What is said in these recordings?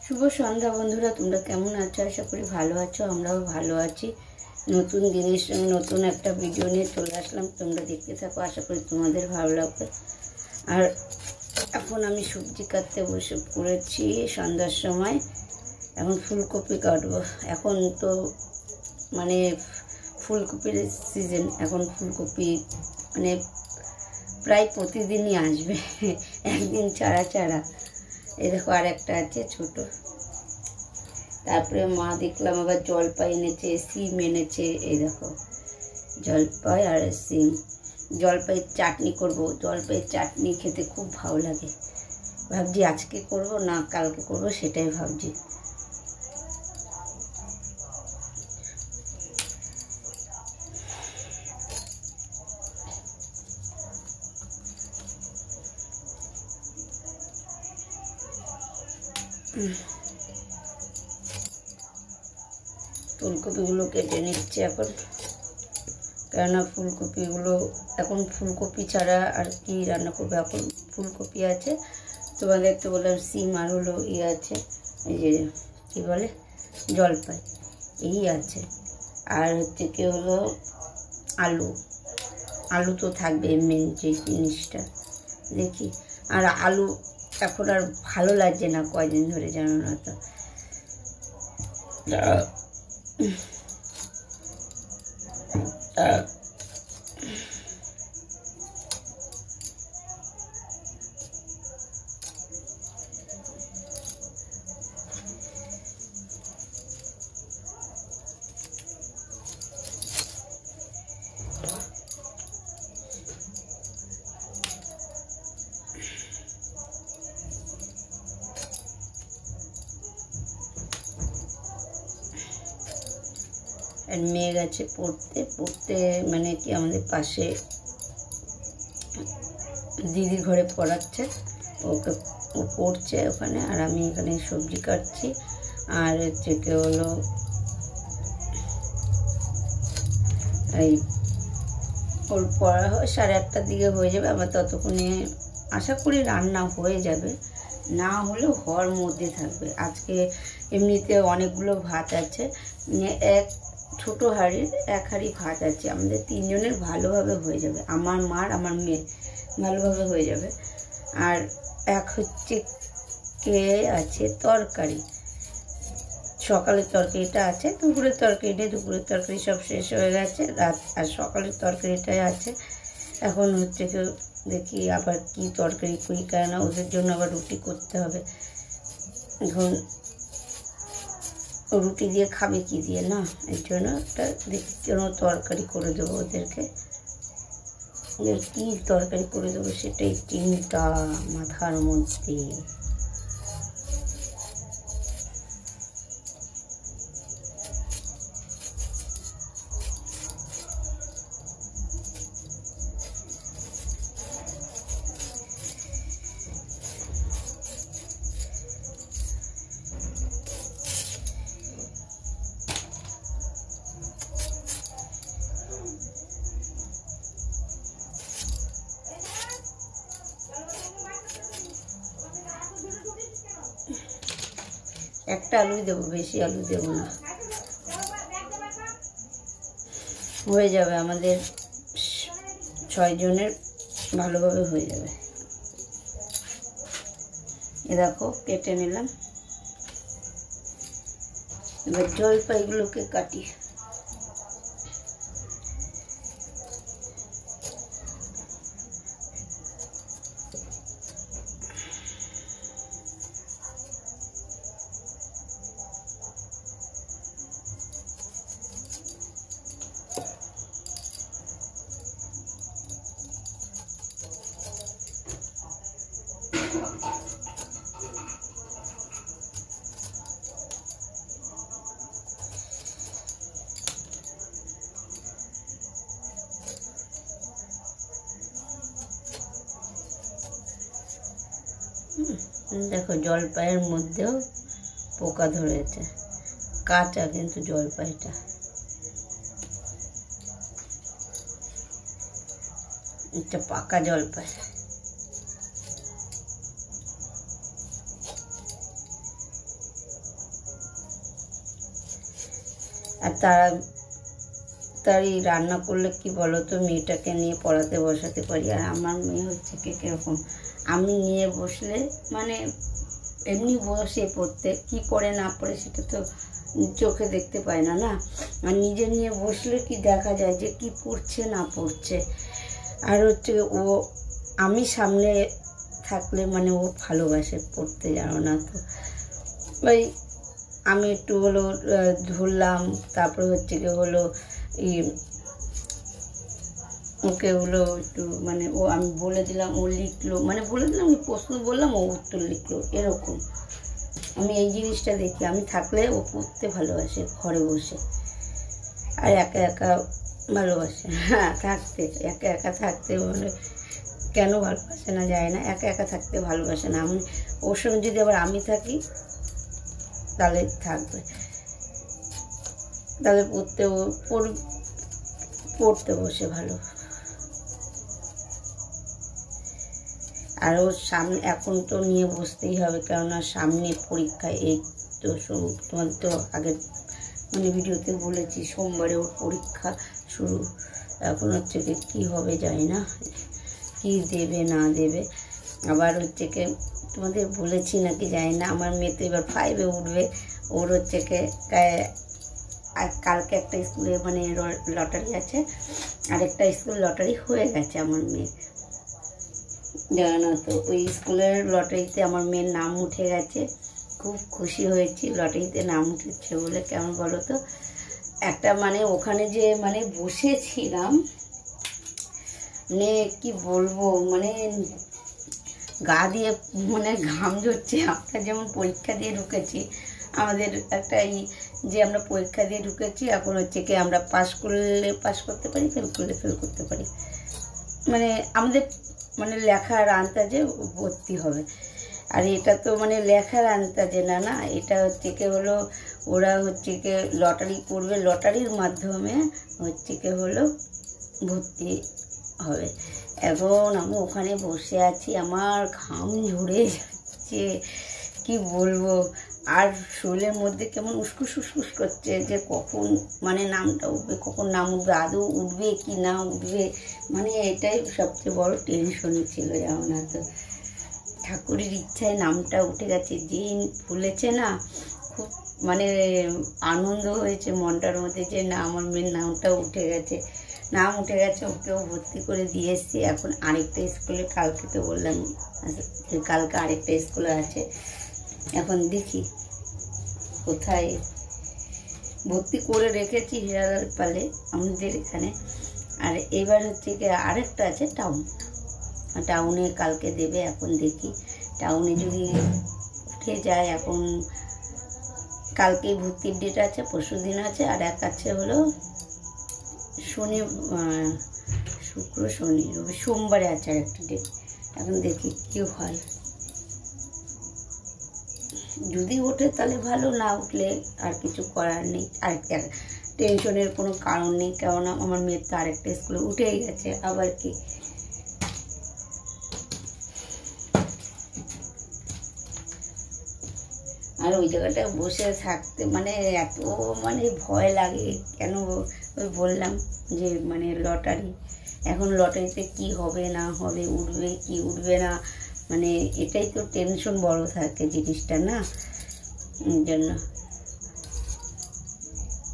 শুভ সন্ধ্যা বন্ধুরা, তোমরা কেমন আছো? আশা করি ভালো আছো। আমরাও ভালো আছি। নতুন দিনের সঙ্গে নতুন একটা ভিডিও নিয়ে চলে আসলাম। তোমরা দেখতে থাকো, আশা করি তোমাদের ভালো লাগবে। আর এখন আমি সবজি কাটতে বসে পড়েছি সন্ধ্যার সময়। এখন ফুলকপি কাটবো। এখন তো মানে ফুলকপির সিজন। এখন ফুলকপি মানে প্রায় প্রতিদিনই আসবে, একদিন ছাড়া ছাড়া। এই দেখো আর একটা আছে ছোট। তারপরে মা দেখলাম আবার জলপাই এনেছে, সিম এনেছে। এই দেখো জলপাই আর সিম। জলপাইয়ের চাটনি করব। জলপাইয়ের চাটনি খেতে খুব ভালো লাগে। ভাবছি আজকে করব না কালকে করব, সেটাই ভাবছি। ফুলকপিগুলো কেটে নিচ্ছে এখন, কেননা ফুলকপিগুলো এখন ফুলকপি ছাড়া আর কি রান্না করবো। এখন ফুলকপি আছে, তোমাদের তো বললাম সিম আর হলো আছে, এই যে কী বলে জলপাই, এই আছে। আর হচ্ছে কি হলো আলু। আলু তো থাকবে মেন যে জিনিসটা। দেখি আর আলু এখন আর ভালো লাগছে না কয়দিন ধরে, জানো না তো। আর মেয়ে গেছে পড়তে পড়তে, মানে কি আমাদের পাশে দিদির ঘরে পড়াচ্ছে, ওকে ও পড়ছে ওখানে। আর আমি এখানে সবজি কাটছি। আর হচ্ছে কি হলো এই ওর পড়া 8:30টার দিকে হয়ে যাবে। আমার ততক্ষণে আশা করি রান্না হয়ে যাবে, না হলেও হওয়ার মধ্যে থাকবে। আজকে এমনিতে অনেকগুলো ভাত আছে, এক ছোট হাঁড়ির 1 হাঁড়ি ভাত আছে। আমাদের 3 জনের ভালোভাবে হয়ে যাবে, আমার মার আমার মেয়ে ভালোভাবে হয়ে যাবে। আর এক হচ্ছে কে আছে তরকারি, সকালের তরকারিটা আছে, দুপুরের তরকারি নেই, দুপুরের তরকারি সব শেষ হয়ে গেছে রাত। আর সকালের তরকারিটাই আছে। এখন হচ্ছে কি দেখি আবার কি তরকারি করি, কেননা ওদের জন্য আবার রুটি করতে হবে। এখন রুটি দিয়ে খাবে কি দিয়ে না, এর জন্য একটা দেখি কোনো তরকারি করে দেবো ওদেরকে। ওদের কী তরকারি করে দেবো সেটাই চিন্তা মাথার মধ্যে। একটা আলুই দেবো, বেশি আলু দেবো না। হয়ে যাবে আমাদের 6 জনের ভালোভাবে হয়ে যাবে। এ দেখো কেটে নিলাম। এবার জলপাইগুলোকে কাটি। দেখো জলপাইয়ের মধ্যেও পোকা ধরেছে, কাঁচা কিন্তু জলপাইটা। এটা পাকা জলপাই। আর তাড়াতাড়ি রান্না করলে কি বলো তো, মেয়েটাকে নিয়ে পড়াতে বসাতে পারি। আর আমার মেয়ে হচ্ছে কি কীরকম, আমি নিয়ে বসলে মানে এমনি বসে পড়তে, কি পড়ে না পড়ে সেটা তো চোখে দেখতে পায় না না। আর নিজে নিয়ে বসলে কি দেখা যায় যে কি পড়ছে না পড়ছে। আর হচ্ছে ও আমি সামনে থাকলে মানে ও ভালোবাসে পড়তে, জানো না তো। ওই আমি একটু হলো ধরলাম, তারপরে হচ্ছে কি হলো ওকে হলো একটু মানে ও আমি বলে দিলাম, ও লিখলো, মানে বলে দিলাম আমি প্রশ্ন বললাম, ও উত্তর লিখলো, এরকম। আমি এই জিনিসটা দেখি, আমি থাকলে ও পড়তে ভালোবাসে ঘরে বসে। আর একা একা ভালোবাসে, হ্যাঁ থাকতে, একা একা থাকতে মানে কেন ভালোবাসে না যায় না, একা একা থাকতে ভালোবাসে না। আমি ওর সঙ্গে যদি আবার আমি থাকি তাহলে থাকবে, তাহলে পড়তে বসে ভালো। আর ওর সামনে এখন তো নিয়ে বসতেই হবে, কেননা সামনে পরীক্ষা। এই তো তোমাদের তো আগের মানে ভিডিওতে বলেছি, সোমবারে ওর পরীক্ষা শুরু। এখন হচ্ছে কি হবে জানি না, কি দেবে না দেবে। আবার হচ্ছে কি তোমাদের বলেছি নাকি জানি না, আমার মেয়ে তো এবার 5-এ উঠবে। ওর হচ্ছে কি কালকে একটা স্কুলে মানে লটারি আছে, আরেকটা স্কুল লটারি হয়ে গেছে আমার মেয়ের, জানো না তো। ওই স্কুলের লটারিতে আমার মেয়ের নাম উঠে গেছে, খুব খুশি হয়েছি লটারিতে নাম উঠেছে বলে। কেমন বলো তো, একটা মানে ওখানে যে মানে বসেছিলাম, মানে কি বলবো, মানে গা দিয়ে মানে ঘাম ঝরছে। আমরা যেমন পরীক্ষা দিয়ে ঢুকেছি, আমাদের একটা যে আমরা পরীক্ষা দিয়ে ঢুকেছি, এখন হচ্ছে কি আমরা পাস করলে পাস করতে পারি, ফেল করলে ফেল করতে পারি, মানে আমাদের মানে লেখার আন্দাজে ভর্তি হবে। আর এটা তো মানে লেখার আন্দাজে না, না এটা হচ্ছে কি হলো ওরা হচ্ছে কি লটারি করবে, লটারির মাধ্যমে হচ্ছে কি হলো ভর্তি হবে। এখন আমি ওখানে বসে আছি, আমার ঘাম ঝরে যাচ্ছে, কি বলবো। আর শরীরের মধ্যে কেমন উস্কুস উস্কুস করছে যে কখন মানে নামটা উঠবে, কখন নাম উঠবে, আদৌ উঠবে কি না উঠবে, মানে এটাই সবচেয়ে বড় টেনশনই ছিল, যেমন তো ঠাকুরের ইচ্ছায় নামটা উঠে গেছে। যে বলেছে না, খুব মানে আনন্দ হয়েছে মনটার মধ্যে যে না আমার মেয়ের নামটা উঠে গেছে, নাম উঠে গেছে, ওকেও ভর্তি করে দিয়ে এসছি। এখন আরেকটা স্কুলে, কালকে তো বললাম কালকে আরেকটা স্কুলে আছে, এখন দেখি কোথায় ভর্তি করে রেখেছি, হেরালপালে আমাদের এখানে। আর এবার হচ্ছে কি আরেকটা আছে টাউনে কালকে দেবে। এখন দেখি টাউনে যদি উঠে যায়, এখন কালকেই ভর্তির ডেট আছে, পরশু দিন আছে, আর এক আছে হলো শুক্র শনি রবি, সোমবারে আছে আর একটা ডেট। এখন দেখি কি হয়, যদি ওঠে তাহলে ভালো, না উঠলে আর কিছু করার নেই। আর টেনশনের কোনো কারণ নেই, কেননা আমার মেয়ের তো আরেকটা স্কুলে উঠেই গেছে, আবার কি। আর ওই জায়গাটায় বসে থাকতে মানে এত মানে ভয় লাগে, কেন ওই বললাম যে মানে লটারি, এখন লটারিতে কি হবে না হবে, উঠবে কি উঠবে না, মানে এটাই তো টেনশন বড় থাকে জিনিসটা না, জন্য।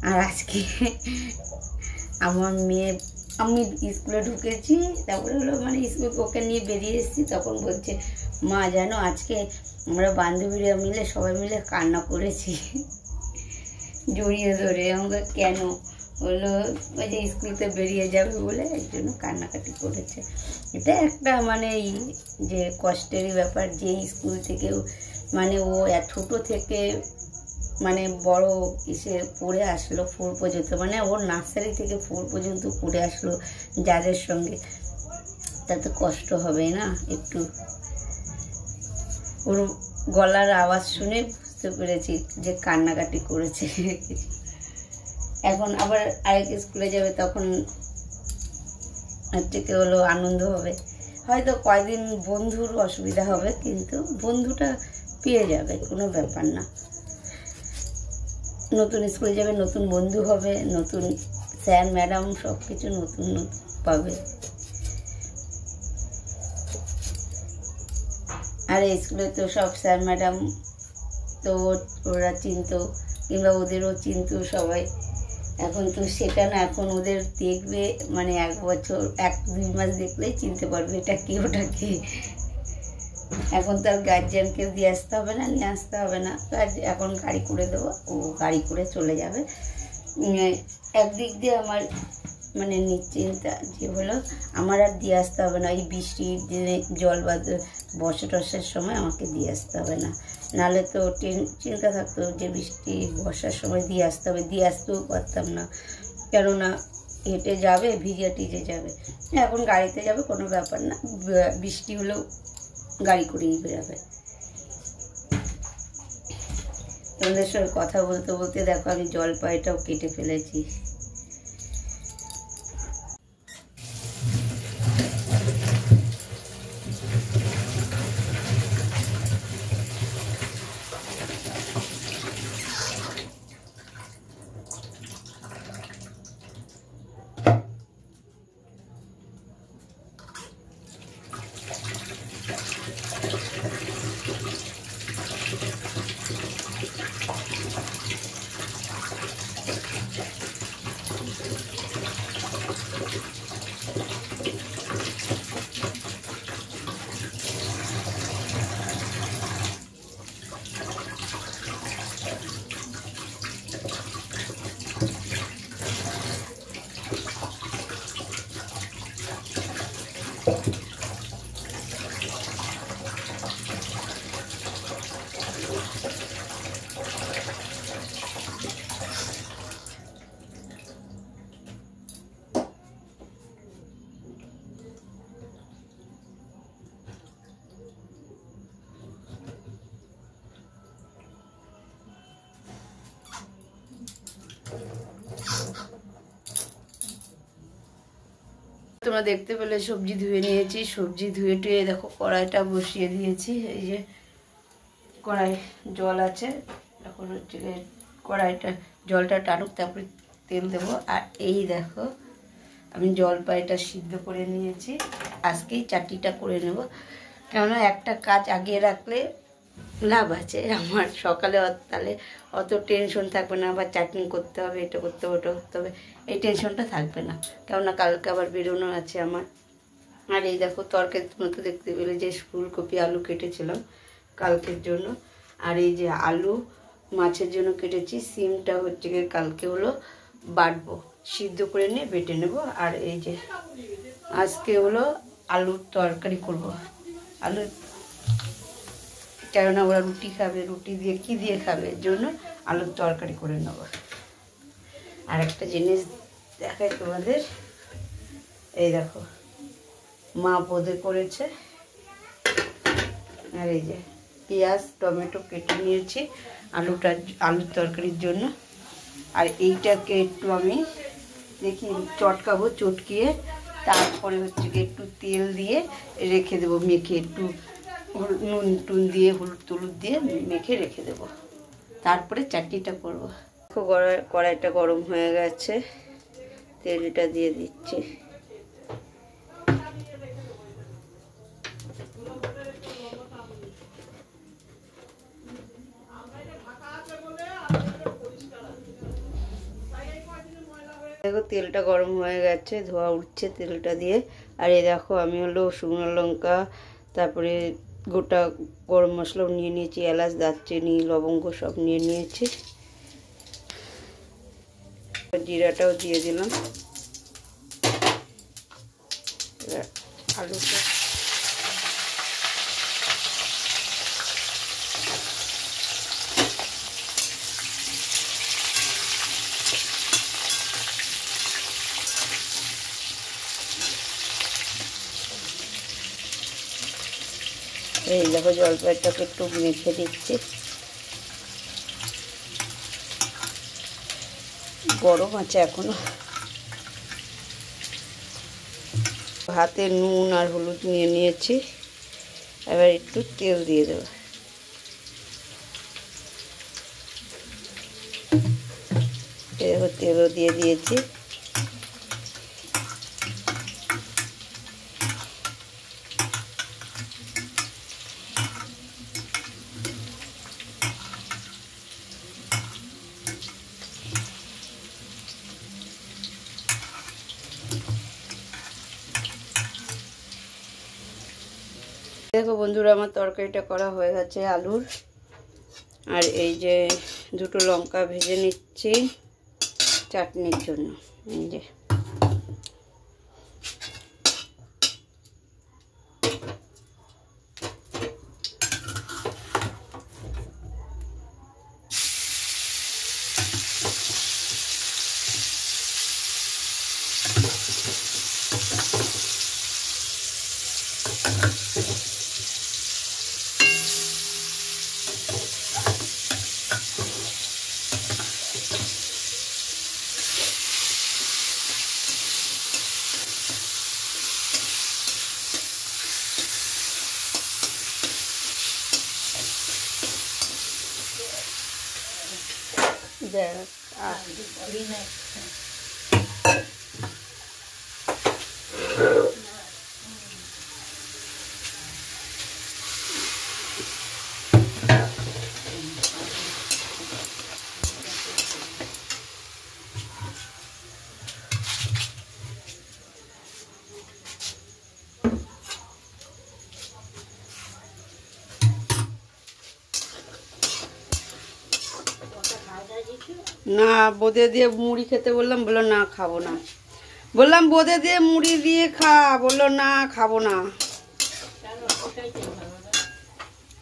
আর আজকে আমার মেয়ে, আমি স্কুলে ঢুকেছি, তারপরে হলো মানে স্কুল ওকে নিয়ে বেরিয়ে এসেছি, তখন বলছে মা জানো আজকে আমরা বান্ধবীরা মিলে সবাই মিলে কান্না করেছি, জড়িয়ে ধরে। আমাকে কেন হলো, ওই যে স্কুলতে বেরিয়ে যাবে বলে এর জন্য কান্নাকাটি করেছে। এটা একটা মানে যে কষ্টেরই ব্যাপার, যে স্কুল থেকেও মানে ও ছোটো থেকে মানে বড় ইসে পড়ে আসলো 4 পর্যন্ত, মানে ওর নার্সারি থেকে 4 পর্যন্ত পড়ে আসলো যাদের সঙ্গে, তাতে কষ্ট হবে না একটু। ওর গলার আওয়াজ শুনে বুঝতে পেরেছি যে কান্নাকাটি করেছে। এখন আবার আরেক স্কুলে যাবে, তখন হচ্ছে কি হলো আনন্দ হবে, হয়তো কয়েকদিন বন্ধুর অসুবিধা হবে, কিন্তু বন্ধুটা পেয়ে যাবে, কোনো ব্যাপার না। নতুন স্কুলে যাবে, নতুন বন্ধু হবে, নতুন স্যার ম্যাডাম সব কিছু নতুন নতুন পাবে। আর স্কুলে তো সব স্যার ম্যাডাম তো ওরা চিনতো, কিংবা ওদেরও চিনতো সবাই। এখন তো সেটা না, এখন ওদের দেখবে মানে 1 বছর 1-2 মাস দেখলেই চিনতে পারবে এটা কি ওটা কি। এখন তো আর গার্জিয়ানকে দিয়ে আসতে হবে না, নিয়ে আসতে হবে না, এখন গাড়ি করে দেবো, ও গাড়ি করে চলে যাবে। একদিক দিয়ে আমার মানে নিশ্চিন্তা যে হলো আমার আর দিয়ে আসতে হবে না, এই বৃষ্টির দিনে জল বা বর্ষা টর্ষার সময় আমাকে দিয়ে আসতে হবে না। নাহলে তো চিন্তা থাকতো যে বৃষ্টি বর্ষার সময় দিয়ে আসতে হবে, দিয়ে আসতেও পারতাম না, কেননা হেঁটে যাবে, ভিজে টিজে যাবে। এখন গাড়িতে যাবে, কোনো ব্যাপার না, বৃষ্টি হলেও গাড়ি করেই বেরোবে। তোমাদের সঙ্গে কথা বলতে বলতে দেখো আমি জলপাইটাও কেটে ফেলেছি। তোমরা দেখতে পেলে সবজি ধুয়ে নিয়েছি, সবজি ধুয়ে টুয়ে দেখো কড়াইটা বসিয়ে দিয়েছি। এই যে কড়াই জল আছে, এখন হচ্ছে কড়াইটা জলটা টানুক, তারপরে তেল দেবো। আর এই দেখো আমি জলপাইটা সিদ্ধ করে নিয়েছি, আজকেই চাটনিটা করে নেব, কেননা একটা কাজ আগিয়ে রাখলে লাভ আছে আমার। সকালে তাহলে অত টেনশন থাকবে না, আবার চাটনি করতে হবে, এটা করতে হবে, ওটা করতে হবে, এই টেনশনটা থাকবে না, কেননা কালকে আবার বেরোনো আছে আমার। আর এই দেখো তরকারি মতো দেখতে পেলে যে ফুলকপি আলু কেটেছিলাম কালকের জন্য, আর এই যে আলু মাছের জন্য কেটেছি, সিমটা হচ্ছে কালকে হলো বাটবো, সিদ্ধ করে নিয়ে বেটে নেব। আর এই যে আজকে হলো আলুর তরকারি করব, আলু, কেননা ওরা রুটি খাবে, রুটি দিয়ে কী দিয়ে খাবে, এর জন্য আলুর তরকারি করে নেব। আর একটা জিনিস দেখাই তোমাদের, এই দেখো মা বোঁদে করেছে, আর এই যে পেঁয়াজ টমেটো কেটে নিয়েছি আলুর তরকারির জন্য। আর এইটাকে একটু আমি দেখি চটকাবো, চটকিয়ে তারপরে হচ্ছে একটু তেল দিয়ে রেখে দেবো, মেখে একটু নুন টুন দিয়ে হলুদ টলুদ দিয়ে মেখে রেখে দেবো, তারপরে চাটনিটা করবো। কড়াইটা গরম হয়ে গেছে, তেলটা দিয়ে দিচ্ছি। দেখো তেলটা গরম হয়ে গেছে, ধোয়া উঠছে তেলটা দিয়ে। আর এই দেখো আমি হলো শুকনো লঙ্কা, তারপরে গোটা গরম মশলাও নিয়ে নিয়েছি, এলাচ দারচিনি লবঙ্গ সব নিয়ে নিয়েছি, জিরাটাও দিয়ে দিলাম। আলুটা এই দেখো জলপাইটাকে একটু মেখে দিচ্ছি, গরম আছে এখনো। হাতে নুন আর হলুদ নিয়ে নিয়েছি, এবার একটু তেল দিয়ে দেবো। দেখো তেলও দিয়ে দিয়েছি। দেখো বন্ধুরা, আমার তরকারিটা করা হয়ে গেছে আলুর। আর এই যে দুটো লঙ্কা ভেজে নিচ্ছি চাটনির জন্য। এই যে না, বোঁদে দিয়ে মুড়ি খেতে বললাম, বললো না খাবো না। বললাম বোঁদে দিয়ে মুড়ি দিয়ে খা, বললো না খাবো না।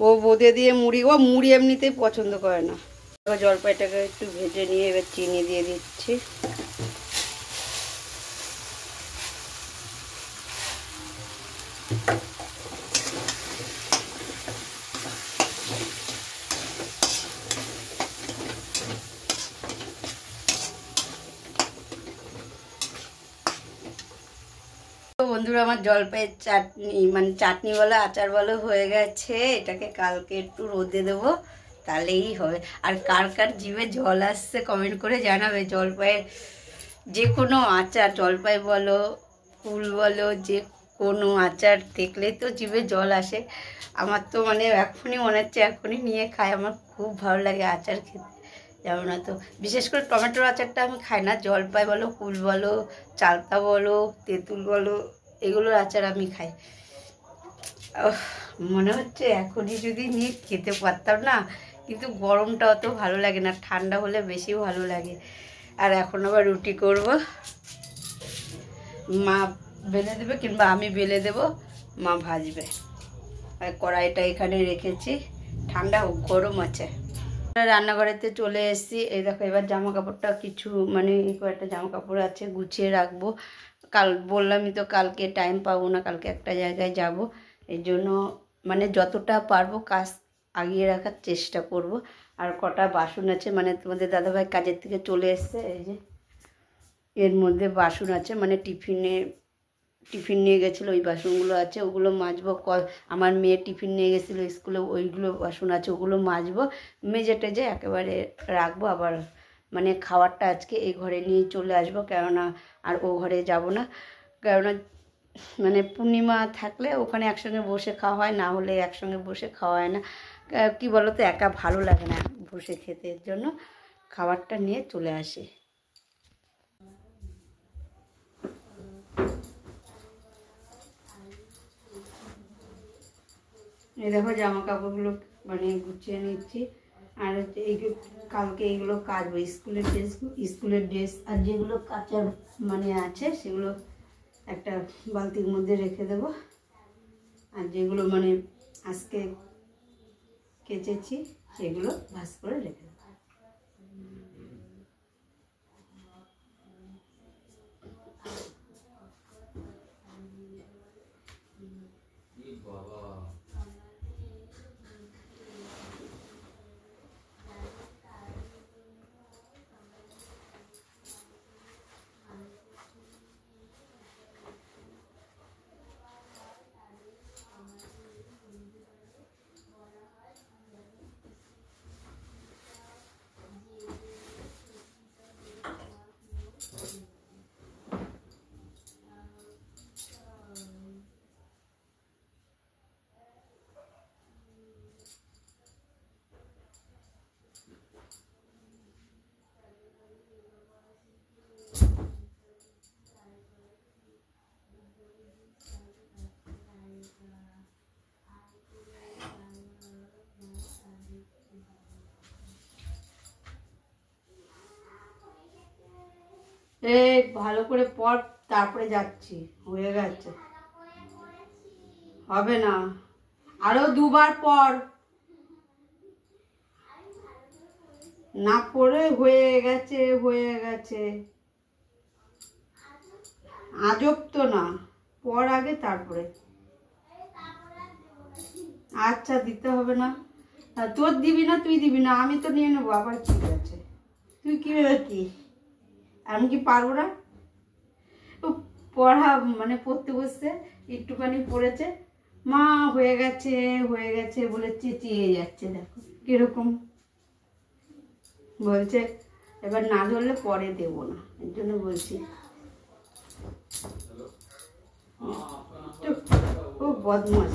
ও বোঁদে দিয়ে মুড়ি, ও মুড়ি এমনিতেই পছন্দ করে না। জলপাইটাকে একটু ভেজে নিয়ে এবার চিনি দিয়ে দিচ্ছি। বন্ধুরা, আমার জলপাইয়ের চাটনি মানে চাটনি বলো আচার বলো হয়ে গেছে। এটাকে কালকে একটু রোদে দেবো, তাহলেই হবে। আর কার কার জিভে জল আসছে কমেন্ট করে জানাবে। জলপাইয়ের যে কোনো আচার, জলপাই বলো কুল বলো, যে কোনো আচার দেখলেই তো জিভে জল আসে। আমার তো মানে এখনই মনে হচ্ছে এখনই নিয়ে খাই। আমার খুব ভালো লাগে আচার খেতে। যেমন তো বিশেষ করে টমেটোর আচারটা আমি খাই না। জলপাই বলো, কুল বলো, চালতা বলো, তেঁতুল বলো, এগুলোর আচার আমি খাই। মনে হচ্ছে এখনই যদি নিয়ে খেতে পারতাম না, কিন্তু গরমটা অত ভালো লাগে না, ঠান্ডা হলে বেশি ভালো লাগে। আর এখন আবার রুটি করব, মা বেলে দেবে কিংবা আমি বেলে দেব, মা ভাজবে। আর কড়াইটা এখানে রেখেছি, ঠান্ডা হোক, গরম আছে। রান্নাঘরেতে চলে এসেছি। এই দেখো, এবার জামা কাপড়টা কিছু মানে কয়েকটা জামা কাপড় আছে গুছিয়ে রাখবো। কাল বললামই তো কালকে টাইম পাবো না, কালকে একটা জায়গায় যাব। এই জন্য মানে যতটা পারবো কাজ আগিয়ে রাখার চেষ্টা করব। আর কটা বাসন আছে, মানে তোমাদের দাদাভাই কাজের থেকে চলে এসছে, এই যে এর মধ্যে বাসন আছে, মানে টিফিন নিয়ে গেছিলো, ওই বাসনগুলো আছে, ওগুলো মাজবো। আমার মেয়ে টিফিন নিয়ে গেছিলো স্কুলে, ওইগুলো বাসন আছে, ওগুলো মাজবো। মেজে টেজে একেবারে রাখবো। আবার মানে খাবারটা আজকে এই ঘরে নিয়ে চলে আসবো, কেননা আর ও ঘরে যাব না। কেননা মানে পূর্ণিমা থাকলে ওখানে একসঙ্গে বসে খাওয়া হয়, না হলে একসঙ্গে বসে খাওয়া হয় না। কি বলো তো, একা ভালো লাগে না বসে খেতে, এর জন্য খাবারটা নিয়ে চলে আসি। এই দেখো জামা কাপড়গুলো মানে গুছিয়ে নিচ্ছি। আর এইগুলো কালকে এইগুলো কাচবো, স্কুলের ড্রেস আর যেগুলো কাচার মানে আছে সেগুলো একটা বালতির মধ্যে রেখে দেবো। আর যেগুলো মানে আজকে কেচেছি সেগুলো ভাঁজ করে রেখে দেবো। এই ভালো করে পড়, তারপরে যাচ্ছি। হয়ে গেছে, হবে না, আরো দুবার পড়। না পড়ে হয়ে গেছে, হয়ে গেছে। আজব তো না, পড় আগে তারপরে। আচ্ছা, দিতে হবে না। তোর দিবি না, তুই দিবি না, আমি তো নিয়ে নেবো। আবার ঠিক আছে, তুই কি কি আমি কি পারবো না? পড়া মানে পড়তে বসতে একটুখানি পড়েছে, মা হয়ে গেছে, হয়ে গেছে বলে চেঁচিয়ে যাচ্ছে। দেখো কিরকম বলছে। এবার না ধরলে পরে দেবো না, এর জন্য বলছি। ও বদমাস।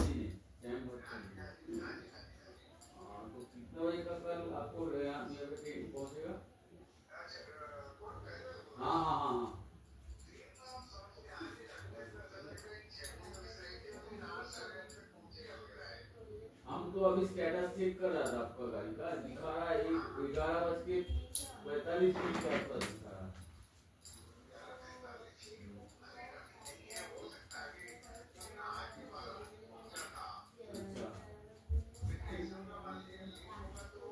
हम तो अभी स्टेटस चेक कर रहा था आपका गाड़ी का, दिखा रहा है 11:45 के आसपास दिखा रहा।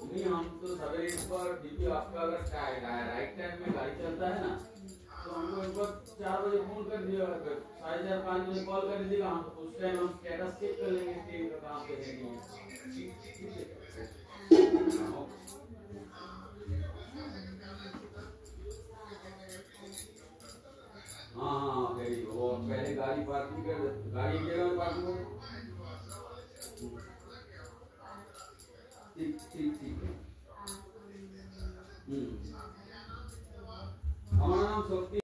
नहीं, हम तो सवेरे पर डीपी आपका अगर राइट टाइम में गाड़ी चलता है ना, तो हमको एक बार 4 बजे फोन कर दिया, 4:30-5 बजे कॉल कर दीजिएगा। हम उस टाइम हम स्टेटस चेक कर लेंगे ट्रेन का कहाँ पे है। हाँ हाँ, फिर वो पहले गाड़ी पार्किंग कर, गाड़ी एक जगह में पार्किंग कर। ठीक ठीक ठीक है।